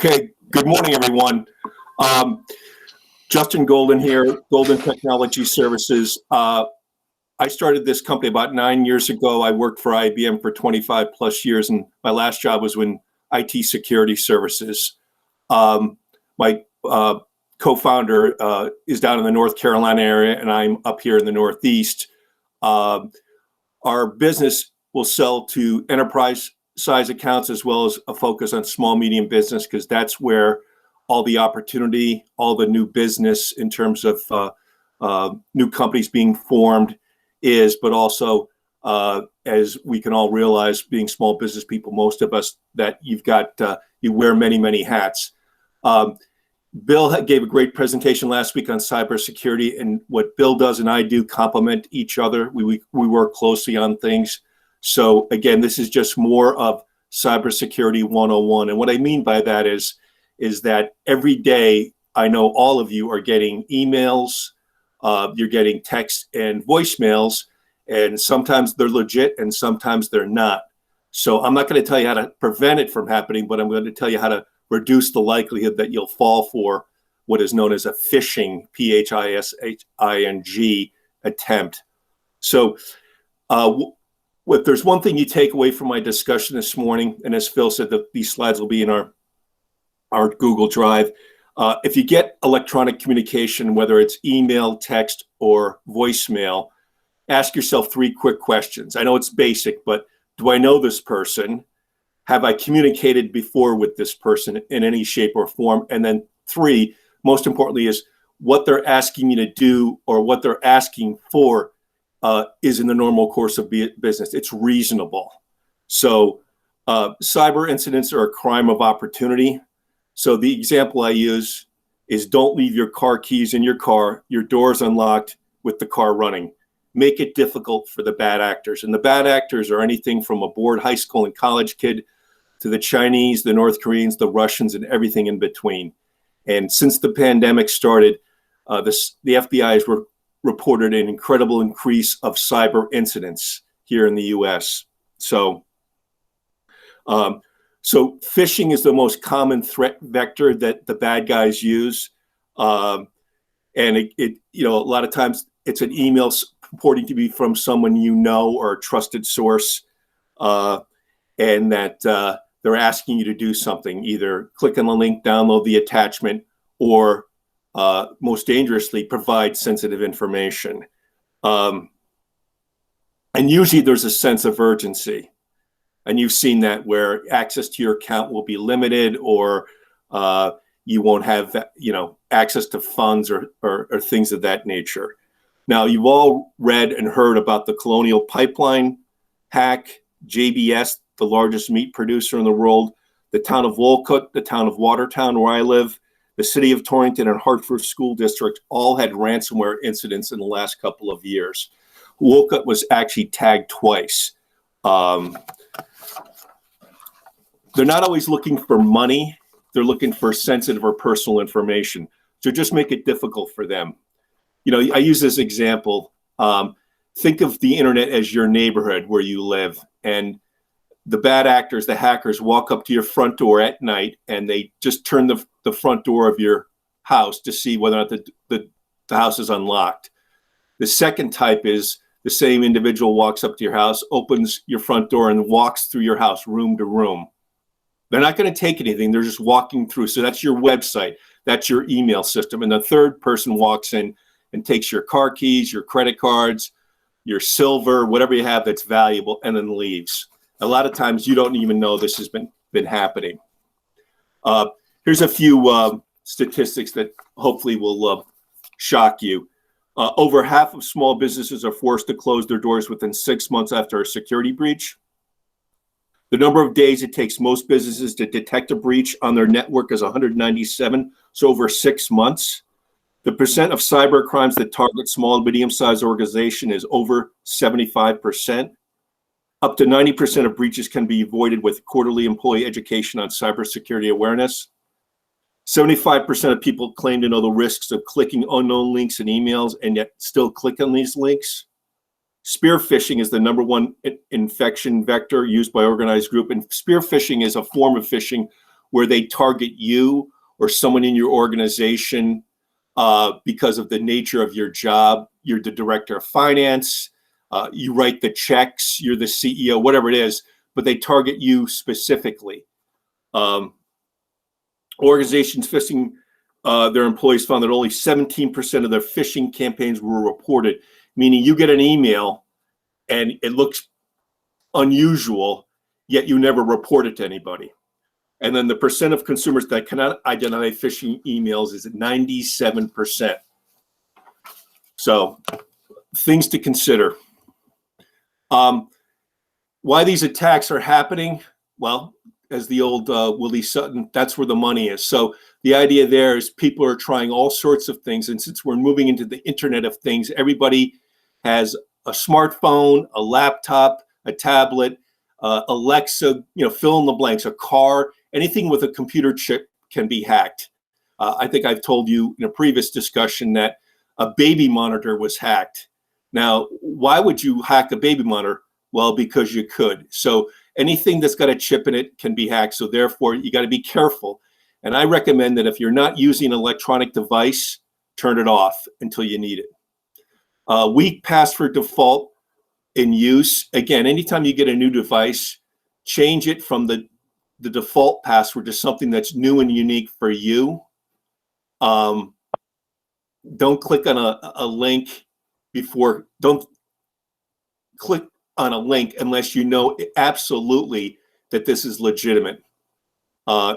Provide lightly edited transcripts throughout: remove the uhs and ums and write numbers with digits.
Okay, good morning, everyone. Justin Golden here, Golden Technology Services. I started this company about 9 years ago. I worked for IBM for 25 plus years, and my last job was in IT security services. My co-founder is down in the North Carolina area, and I'm up here in the Northeast. Our business will sell to enterprise size accounts as well as a focus on small, medium business, because that's where all the opportunity, all the new business in terms of new companies being formed is, but also as we can all realize, being small business people, most of us, that you've got, you wear many, many hats. Bill gave a great presentation last week on cybersecurity, and what Bill does and I do complement each other. We work closely on things. So again, this is just more of cybersecurity 101. And what I mean by that is that every day, I know all of you are getting emails, you're getting text and voicemails, and sometimes they're legit and sometimes they're not. So I'm not going to tell you how to prevent it from happening, but I'm going to tell you how to reduce the likelihood that you'll fall for what is known as a phishing, phishing attempt. So if there's one thing you take away from my discussion this morning, and as Phil said, these slides will be in our Google Drive. If you get electronic communication, whether it's email, text, or voicemail, ask yourself 3 quick questions. I know it's basic, but do I know this person? Have I communicated before with this person in any shape or form? And then 3, most importantly, is what they're asking you to do or what they're asking for is in the normal course of business. It's reasonable. So cyber incidents are a crime of opportunity. So the example I use is, don't leave your car keys in your car, your door's unlocked with the car running. Make it difficult for the bad actors. And the bad actors are anything from a bored high school and college kid to the Chinese, the North Koreans, the Russians, and everything in between. And since the pandemic started, the FBI has reported an incredible increase of cyber incidents here in the U.S. So phishing is the most common threat vector that the bad guys use. And it a lot of times it's an email purporting to be from someone you know or a trusted source, and that they're asking you to do something, either click on the link, download the attachment, or most dangerously, provide sensitive information. And usually there's a sense of urgency. And you've seen that where access to your account will be limited, or you won't have access to funds or things of that nature. Now, you've all read and heard about the Colonial Pipeline hack, JBS, the largest meat producer in the world, the town of Wolcott, the town of Watertown, where I live, the city of Torrington, and Hartford School District all had ransomware incidents in the last couple of years. Wolcott was actually tagged twice. They're not always looking for money. They're looking for sensitive or personal information. So just make it difficult for them. I use this example. Think of the internet as your neighborhood where you live, and the bad actors, the hackers, walk up to your front door at night and they just turn the front door of your house to see whether or not the house is unlocked. The second type is the same individual walks up to your house, opens your front door, and walks through your house room to room. They're not going to take anything. They're just walking through. So that's your website. That's your email system. And the third person walks in and takes your car keys, your credit cards, your silver, whatever you have that's valuable, and then leaves. A lot of times you don't even know this has been happening. Here's a few statistics that hopefully will shock you. Over half of small businesses are forced to close their doors within 6 months after a security breach. The number of days it takes most businesses to detect a breach on their network is 197, so over 6 months. The percent of cyber crimes that target small and medium-sized organizations is over 75%. Up to 90% of breaches can be avoided with quarterly employee education on cybersecurity awareness. 75% of people claim to know the risks of clicking unknown links and emails and yet still click on these links. Spear phishing is the #1 infection vector used by organized group, and spear phishing is a form of phishing where they target you or someone in your organization because of the nature of your job. You're the director of finance, you write the checks, you're the CEO, whatever it is, but they target you specifically. Organizations phishing their employees found that only 17% of their phishing campaigns were reported, meaning you get an email and it looks unusual, yet you never report it to anybody. And then the percent of consumers that cannot identify phishing emails is at 97%. So things to consider. Why these attacks are happening? Well, as the old Willie Sutton, that's where the money is. So the idea there is people are trying all sorts of things. And since we're moving into the Internet of Things, everybody has a smartphone, a laptop, a tablet, Alexa, fill in the blanks, a car, anything with a computer chip can be hacked. I think I've told you in a previous discussion that a baby monitor was hacked. Now, why would you hack a baby monitor? Well, because you could. So anything that's got a chip in it can be hacked. So therefore, you got to be careful. And I recommend that if you're not using an electronic device, turn it off until you need it. Weak password default in use. Again, anytime you get a new device, change it from the default password to something that's new and unique for you. Don't click on a link don't click on a link unless you know absolutely that this is legitimate,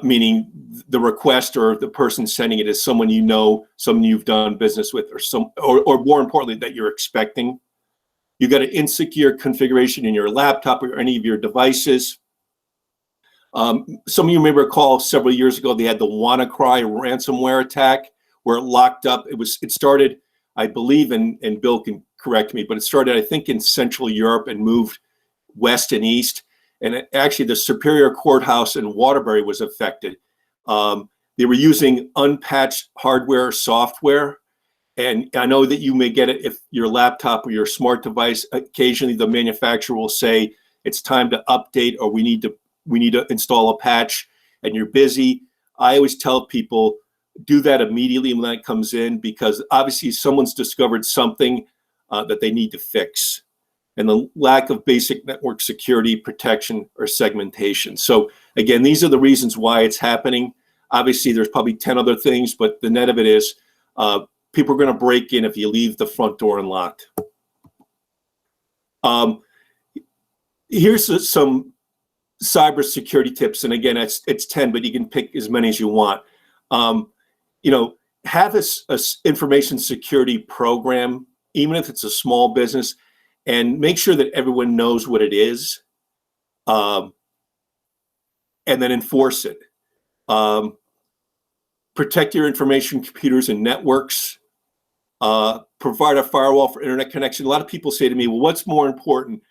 meaning the request or the person sending it is someone you know, someone you've done business with, or more importantly, that you're expecting. You got an insecure configuration in your laptop or any of your devices. Some of you may recall several years ago they had the WannaCry ransomware attack where it locked up. It started, I believe, and Bill can correct me, but it started, I think, in Central Europe and moved west and east. And actually, the Superior Courthouse in Waterbury was affected. They were using unpatched hardware or software. And I know that you may get it if your laptop or your smart device, occasionally the manufacturer will say it's time to update or we need to install a patch and you're busy. I always tell people, do that immediately when that comes in, because obviously someone's discovered something that they need to fix, and the lack of basic network security, protection, or segmentation. So again, these are the reasons why it's happening. Obviously, there's probably 10 other things, but the net of it is people are going to break in if you leave the front door unlocked. Here's some cybersecurity tips, and again, it's 10, but you can pick as many as you want. Have a information security program, even if it's a small business, and make sure that everyone knows what it is, and then enforce it. Protect your information, computers, and networks. Provide a firewall for internet connection. A lot of people say to me, well, what's more important,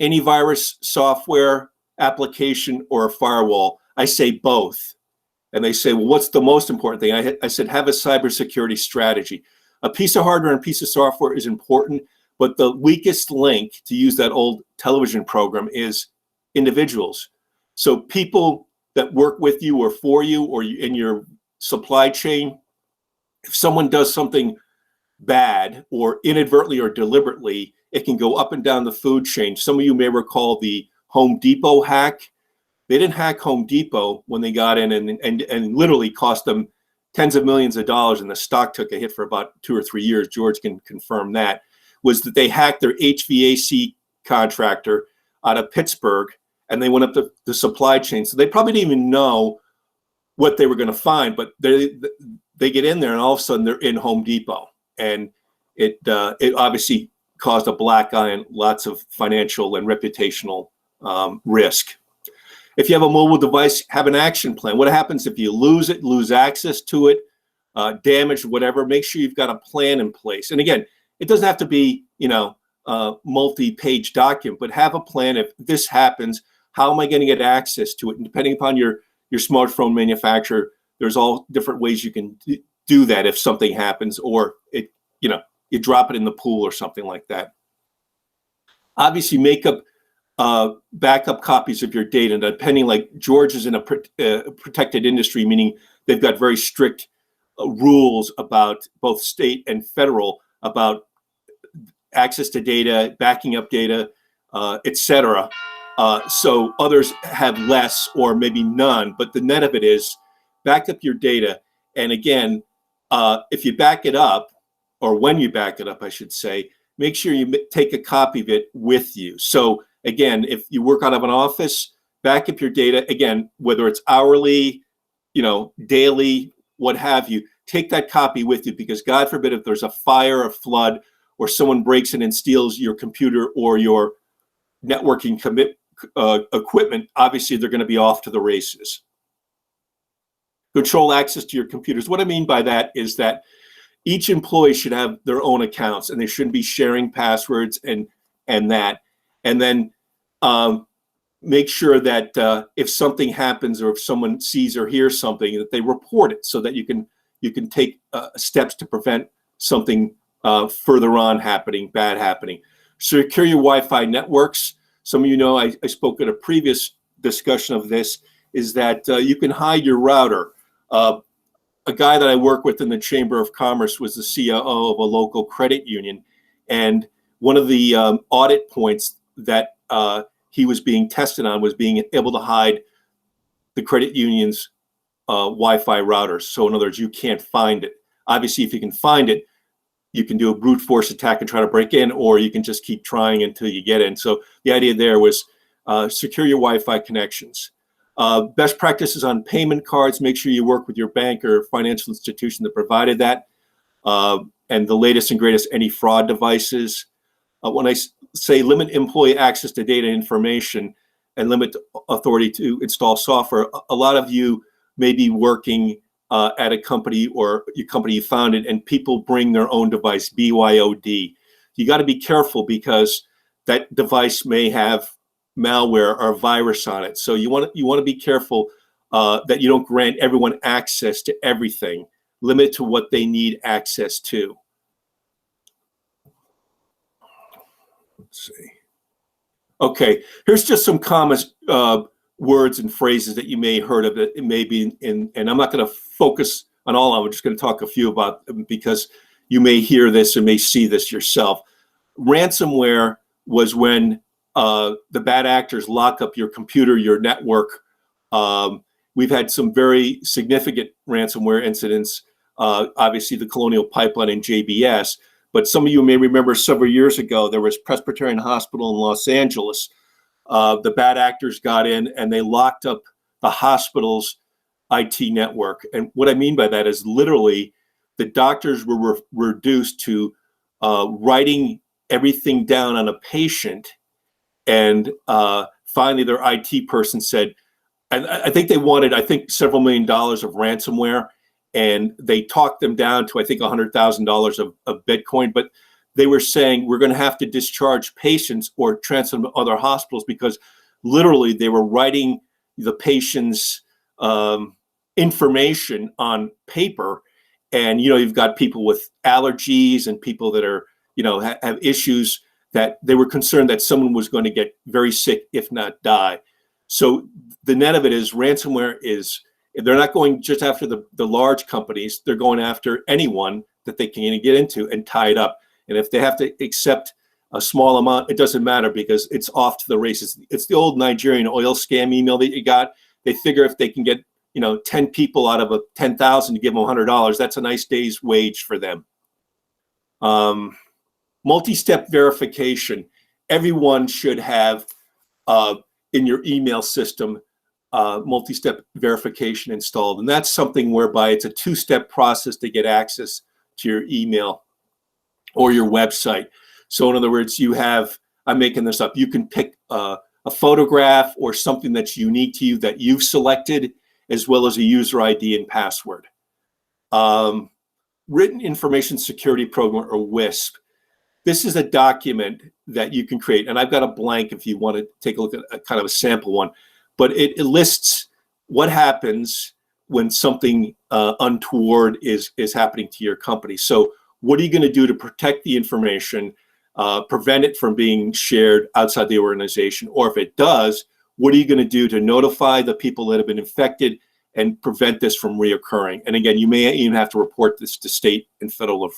antivirus software, application, or a firewall? I say both. And they say, well, what's the most important thing? I said, have a cybersecurity strategy. A piece of hardware and a piece of software is important, but the weakest link, to use that old television program, is individuals. So people that work with you or for you or in your supply chain, if someone does something bad or inadvertently or deliberately, it can go up and down the food chain. Some of you may recall the Home Depot hack. They didn't hack Home Depot when they got in and literally cost them tens of millions of dollars, and the stock took a hit for about 2 or 3 years. George can confirm that. Was that they hacked their HVAC contractor out of Pittsburgh, and they went up the supply chain. So they probably didn't even know what they were going to find, but they get in there, and all of a sudden they're in Home Depot, and it obviously caused a black eye and lots of financial and reputational risk. If you have a mobile device, have an action plan. What happens if you lose it, lose access to it, damage, whatever? Make sure you've got a plan in place. And again, it doesn't have to be, a multi-page document, but have a plan. If this happens, how am I going to get access to it? And depending upon your smartphone manufacturer, there's all different ways you can do that if something happens, or you drop it in the pool or something like that. Obviously, make up backup copies of your data. Now, depending, like George is in a protected industry, meaning they've got very strict rules about both state and federal about access to data, backing up data, etc. So others have less or maybe none, but the net of it is back up your data. And again, if you back it up, or when you back it up, I should say, make sure you take a copy of it with you. So again, if you work out of an office, back up your data. Again, whether it's hourly, daily, what have you, take that copy with you, because God forbid if there's a fire, a flood, or someone breaks in and steals your computer or your networking equipment, obviously they're going to be off to the races. Control access to your computers. What I mean by that is that each employee should have their own accounts, and they shouldn't be sharing passwords and that. And then make sure that if something happens or if someone sees or hears something, that they report it so that you can take steps to prevent something further on bad happening. Secure your Wi-Fi networks. Some of you know, I spoke at a previous discussion of this, is that you can hide your router. A guy that I work with in the Chamber of Commerce was the COO of a local credit union. And one of the audit points that he was being tested on was being able to hide the credit union's Wi-Fi routers. So in other words, you can't find it. Obviously, if you can find it, you can do a brute force attack and try to break in, or you can just keep trying until you get in. So the idea there was secure your Wi-Fi connections. Best practices on payment cards. Make sure you work with your bank or financial institution that provided that. And the latest and greatest anti-fraud devices. When I say limit employee access to data information and limit authority to install software, a lot of you may be working at a company or your company you founded, and people bring their own device, BYOD. You got to be careful because that device may have malware or virus on it. So you want to be careful that you don't grant everyone access to everything. Limit to what they need access to. Let's see. Okay, here's just some common words and phrases that you may have heard of. It may be and I'm not going to focus on all of them. I'm just going to talk a few about them because you may hear this and may see this yourself. Ransomware was when the bad actors lock up your computer, your network. We've had some very significant ransomware incidents, obviously the Colonial Pipeline and JBS, but some of you may remember several years ago, there was Presbyterian Hospital in Los Angeles. The bad actors got in and they locked up the hospital's IT network. And what I mean by that is literally the doctors were reduced to writing everything down on a patient. And finally, their IT person said, and I think they wanted, several $1 million of ransomware. And they talked them down to, $100,000 of Bitcoin. But they were saying, we're going to have to discharge patients or transfer them to other hospitals because literally they were writing the patient's information on paper. And, you've got people with allergies and people that are, have issues that they were concerned that someone was going to get very sick, if not die. So the net of it is ransomware is, they're not going just after the large companies, they're going after anyone that they can get into and tie it up. And if they have to accept a small amount, it doesn't matter because it's off to the races. It's the old Nigerian oil scam email that you got. They figure if they can get, 10 people out of a 10,000 to give them $100, that's a nice day's wage for them. Multi-step verification. Everyone should have in your email system multi-step verification installed. And that's something whereby it's a two-step process to get access to your email or your website. So in other words, you have, I'm making this up, you can pick a photograph or something that's unique to you that you've selected, as well as a user ID and password. Written Information Security Program, or WISP. This is a document that you can create, and I've got a blank if you want to take a look at a kind of a sample one, but it lists what happens when something untoward is happening to your company. So what are you going to do to protect the information? prevent it from being shared outside the organization? Or if it does, what are you going to do to notify the people that have been infected and prevent this from reoccurring? And again, you may even have to report this to state and federal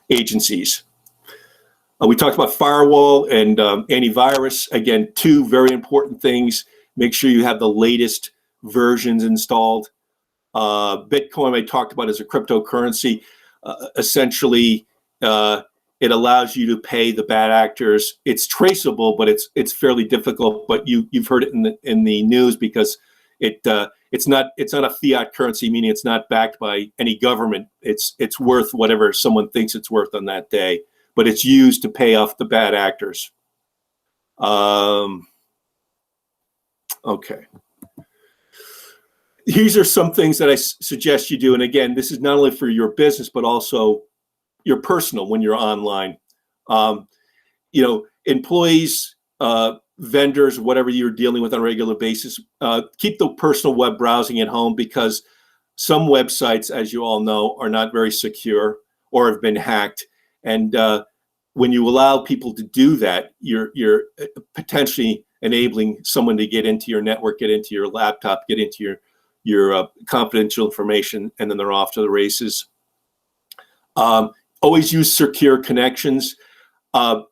agencies. We talked about firewall and antivirus. Again, two very important things. Make sure you have the latest versions installed. Bitcoin I talked about as a cryptocurrency. Essentially, it allows you to pay the bad actors. It's traceable, but it's fairly difficult. But you've heard it in the news because it's not a fiat currency, meaning it's not backed by any government. It's worth whatever someone thinks it's worth on that day, but it's used to pay off the bad actors. Okay. These are some things that I suggest you do. And again, this is not only for your business, but also your personal when you're online. Employees, vendors, whatever you're dealing with on a regular basis, keep the personal web browsing at home, because some websites, as you all know, are not very secure or have been hacked. And when you allow people to do that, you're potentially enabling someone to get into your network, get into your laptop, get into your confidential information, and then they're off to the races. Always use secure connections.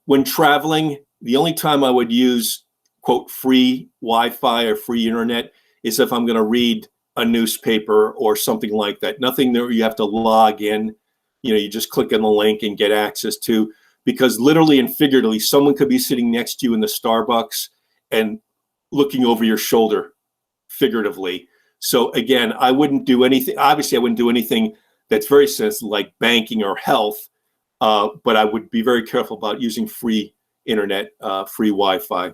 When traveling, the only time I would use, quote, free Wi-Fi or free internet is if I'm going to read a newspaper or something like that. Nothing that you have to log in. You just click on the link and get access to, because literally and figuratively, someone could be sitting next to you in the Starbucks and looking over your shoulder, figuratively. So again, I wouldn't do anything. Obviously, I wouldn't do anything that's very sensitive, like banking or health, but I would be very careful about using free internet, free Wi-Fi.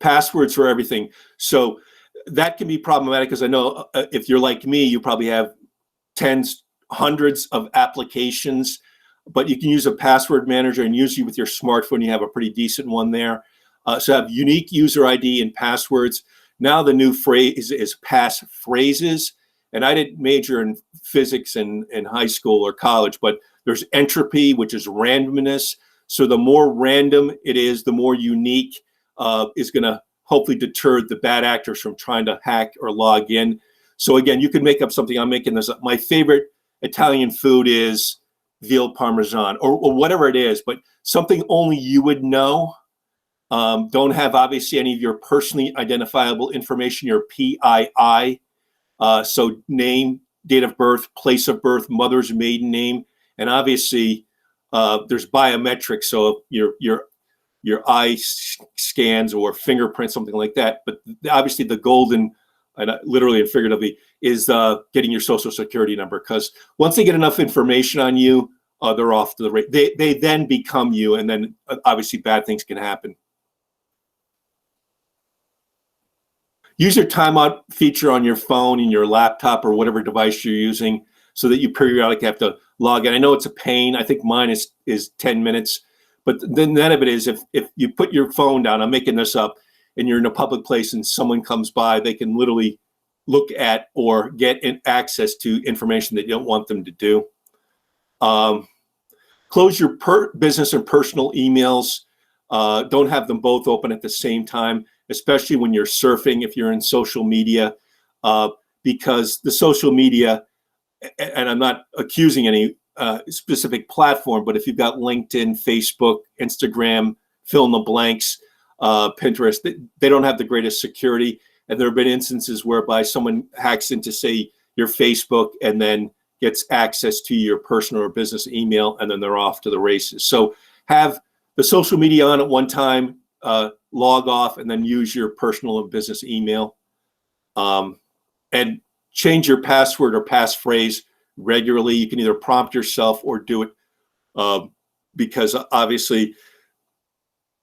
Passwords for everything. So that can be problematic, because I know if you're like me, you probably have tens, hundreds of applications, but you can use a password manager, and usually with your smartphone, you have a pretty decent one there. So have unique user ID and passwords. Now the new phrase is passphrases. And I didn't major in physics in high school or college, but there's entropy, which is randomness. So the more random it is, the more unique is going to hopefully deter the bad actors from trying to hack or log in. So again, you could make up something. I'm making this up. My favorite Italian food is veal parmesan, or whatever it is, but something only you would know. Don't have obviously any of your personally identifiable information, your PII. So name, date of birth, place of birth, mother's maiden name, and obviously there's biometrics. So your eye scans or fingerprints, something like that. But obviously the golden, and literally and figuratively, is getting your social security number, because once they get enough information on you, they're off to the race. They then become you, and then obviously bad things can happen. Use your timeout feature on your phone and your laptop or whatever device you're using, so that you periodically have to log in. I know it's a pain. I think mine is 10 minutes. But the net of it is, if you put your phone down, I'm making this up, and you're in a public place and someone comes by, they can literally look at or get access to information that you don't want them to do. Close your business and personal emails. Don't have them both open at the same time, especially when you're surfing, if you're in social media, because the social media, and I'm not accusing any specific platform, but if you've got LinkedIn, Facebook, Instagram, fill in the blanks, Pinterest, they don't have the greatest security. And there have been instances whereby someone hacks into, say, your Facebook and then gets access to your personal or business email, and then they're off to the races. So have the social media on at one time, log off, and then use your personal and business email. And change your password or passphrase regularly. You can either prompt yourself or do it, because obviously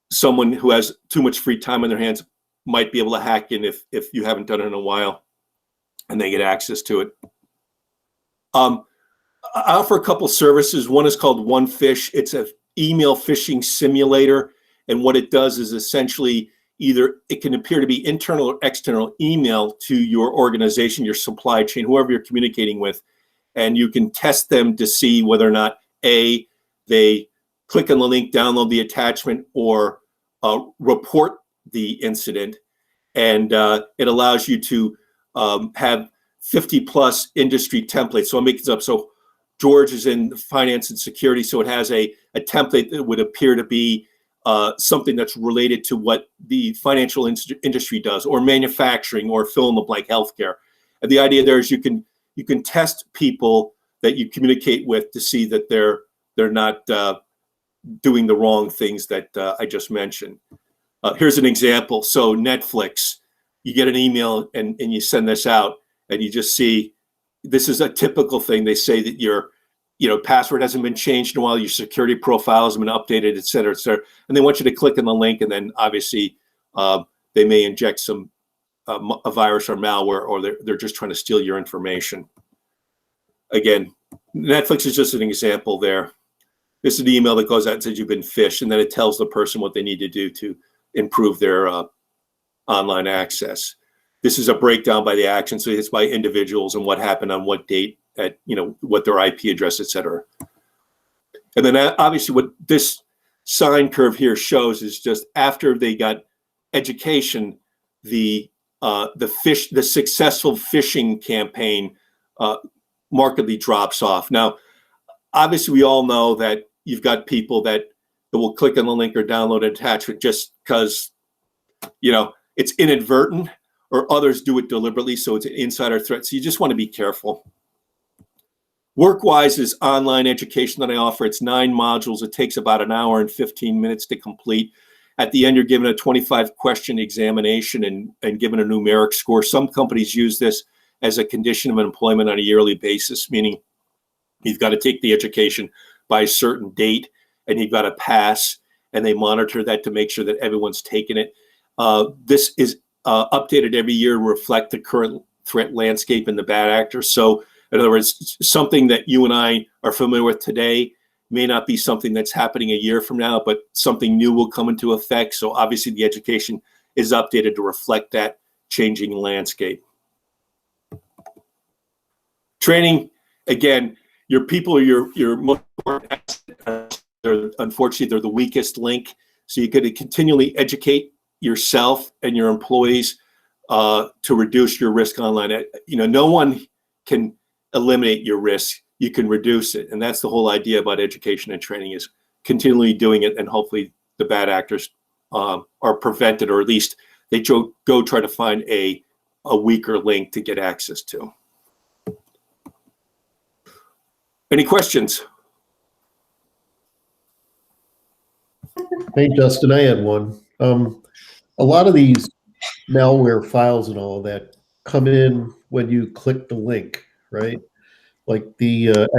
someone who has too much free time on their hands might be able to hack in if you haven't done it in a while, and they get access to it. I offer a couple services. One is called OnePhish. It's an email phishing simulator. And what it does is essentially either it can appear to be internal or external email to your organization, your supply chain, whoever you're communicating with. and you can test them to see whether or not they click on the link, download the attachment, or report the incident. And it allows you to have 50 plus industry templates. So I'll make this up. So George is in finance and security, so it has a template that would appear to be something that's related to what the financial industry does, or manufacturing, or fill in the blank, healthcare. And the idea there is you can test people that you communicate with to see that they're not doing the wrong things that I just mentioned. Here's an example. So Netflix, you get an email and you send this out, and you just see, this is a typical thing. They say that your password hasn't been changed in a while, your security profile hasn't been updated, et cetera, and they want you to click on the link, and then obviously they may inject some a virus or malware, or they're just trying to steal your information. Again, Netflix is just an example there. This is the email that goes out and says you've been phished, and then it tells the person what they need to do to improve their online access. This is a breakdown by the action, so it's by individuals and what happened on what date, at what their IP address, et cetera. And then obviously what this sine curve here shows is just after they got education, the successful phishing campaign markedly drops off. Now, obviously we all know that you've got people that will click on the link or download an attachment just because it's inadvertent, or others do it deliberately, so it's an insider threat. So you just want to be careful. WorkWise is online education that I offer. It's 9 modules. It takes about an hour and 15 minutes to complete. At the end, you're given a 25-question examination and given a numeric score. Some companies use this as a condition of employment on a yearly basis, meaning you've got to take the education by a certain date, and you've got to pass, and they monitor that to make sure that everyone's taken it. This is updated every year to reflect the current threat landscape and the bad actors. So in other words, something that you and I are familiar with today may not be something that's happening a year from now, but something new will come into effect. So obviously the education is updated to reflect that changing landscape. Training, again, your people are your most important asset. Unfortunately, they're the weakest link. So you got to continually educate yourself and your employees to reduce your risk online. No one can eliminate your risk. You can reduce it. And that's the whole idea about education and training, is continually doing it, and hopefully the bad actors are prevented, or at least they go try to find a weaker link to get access to. Any questions? Hey, Justin, I had one. A lot of these malware files and all that come in when you click the link, right? Like the